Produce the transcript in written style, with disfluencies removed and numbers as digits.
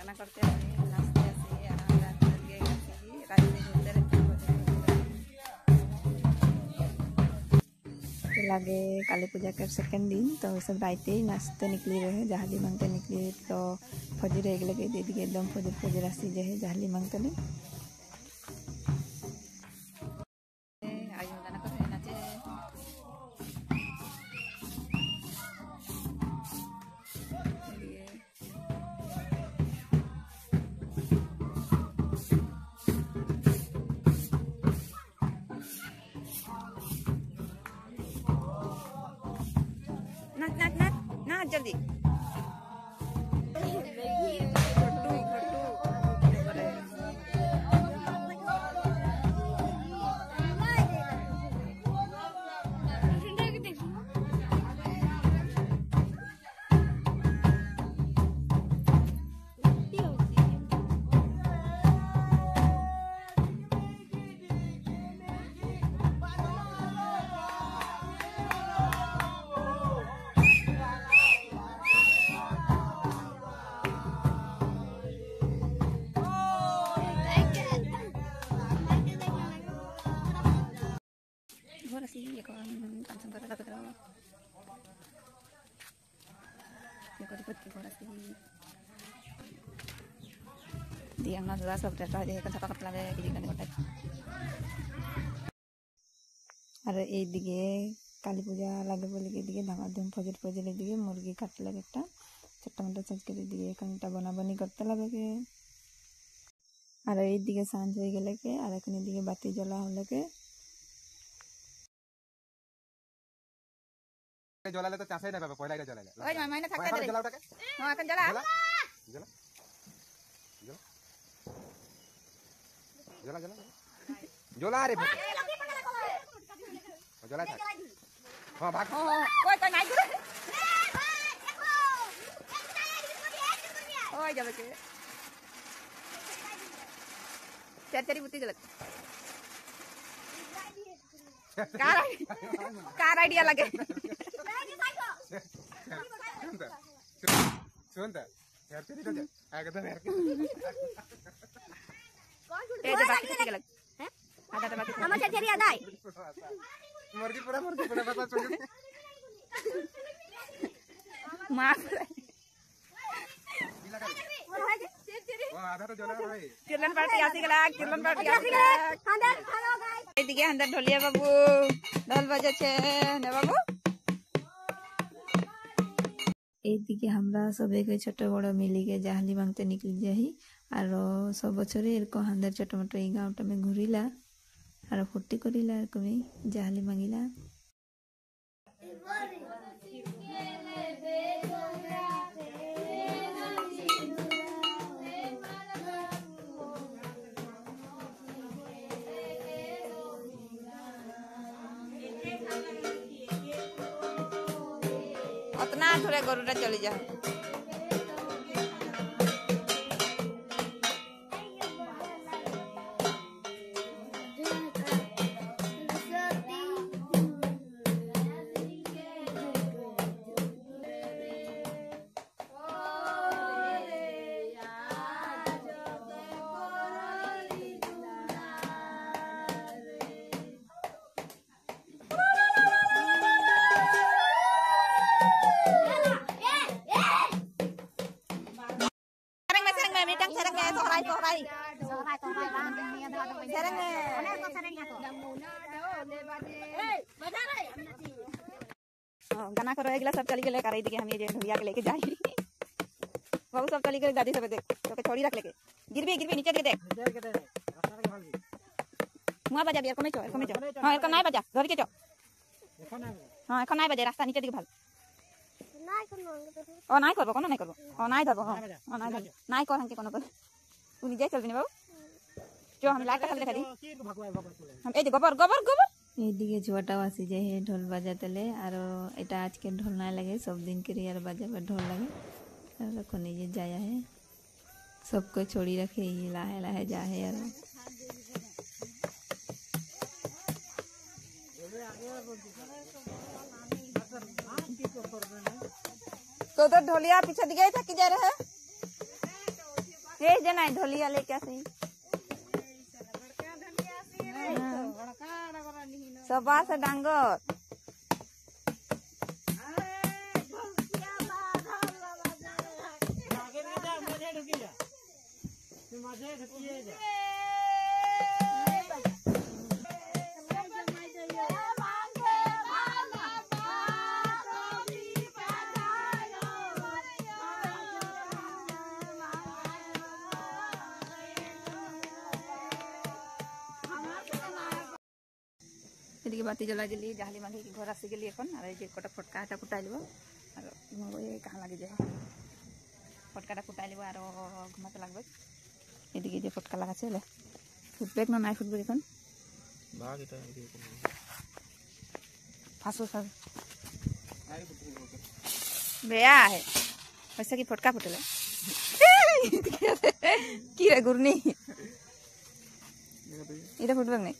गाना करते हैं, नाचते हैं, आराम करके रास्ते घूमते रहते हैं। लगे काली पूजा के सेकेंड दिन तो सब राइते ही नाचते निकली रहे, जहाली मांगते निकली तो फजर एक लगे दीदी एकदम फजर फजर आसी जे है जहाली मांगते ले नाच जल्दी sih ya kawan langsung ke kata kata ya kau dapat kau rasa dia nggak jelas waktu itu aja kan sakit lagi jadi kan kotak আর এইদিকে কালী পূজা লাগে বলে এদিকে দামাদম ফজর ফজর এদিকে মুরগি কাটতে লাগে একটা ছোট্ট মোটো সাইজ করে দিকে এখানটা বনাবনি করতে লাগে আর এইদিকে সাঁঝ হয়ে গেলে আর এখন এদিকে বাতি জ্বলা হলে জ্বলালে তো চাষই না পাবে পয়লা এটা জ্বলালে ওই মাইনা থাকতে দে জ্বলা ওটাকে হ্যাঁ এখন জ্বলা জ্বলা জ্বলা জ্বলা জ্বলা জ্বলা রে জ্বলা থাক হ্যাঁ ভাগ ওই কই নাই করে ওই যাবে কে চারচারি বুদ্ধি গেল कार आइडिया लगे सुनता हेरते तो एकदम हेरके ए जो बाकी किसी गलत हैं आधा तो बाकी नमस्ते चेरी आधा है मुर्गी पूरा पता चल मार वो आधा तो जला भाई किरण पार्टी आसी गला अंदर हेलो गाइस एदिके अंदर ढोलिया बाबू ढोल बजाচ্ছে ने बाबू এইদিকে আমরা সবাইকে ছোট বড় মিলিকে জাহালি মাংতে নিকলি যাই আর সব বছরে এরকম হান্দার ছোট মোটো এই গাঁওটা মে ঘুরিলা আর ফুর্তি করিলা এরকমই জাহালি মাগিলা उतना थोड़े गरुड़ा चली जा गाना करो एगला सब चली गए कार दिखे हम ये ढोलिया के लेके जाई बाबू सब चली गए दादी सब देख तो छोड़ी रख लेके गिरबे नीचे दे देख मुआ बजा बिया कमे चो हां এখন নাই बजा धर के चो हां এখন নাই बजा रास्ता नीचे दिखे भाल ओ নাই करबो कोनो নাই करबो ओ নাই धरबो हां ओ নাই कर हमके कोनो कर तू निजे चलबी ना बाबू जो हम लाइट का देखा दी हम এই যে গোবর এইদিকে ছোটাও আসি যে ঢোল বাজাতেলে আর এটা আজকে ঢোল না লাগে সব দিন के আর বাজাবে ঢোল লাগে আর এখন এই যে যায় है सबको छोड़ी रखे ये लाहे लाहे जा है यार तो उधर ढोलिया पीछे दिखे था कि जा रहा है ये जना ढोलिया लेके आसे सबा से डांगर এদিকে বাতি জ্বলাই দিলি জাহালি মাঘি ঘর আসি গেলি এখন আর এই যে কটা ফটকা এটা ফুটাই লিব আর এই কাহা লাগি যায় ফটকাটা ফুটাই লিব আর ঘুমাতে লাগবে এদিকে যে ফটকা লাগাছে হলে ফুটবে না নাই ফুটবে এখন ফাঁসো সব বেয়া है वैसे की फटका फुटले की रे गुरनी इधर फुटबे नहीं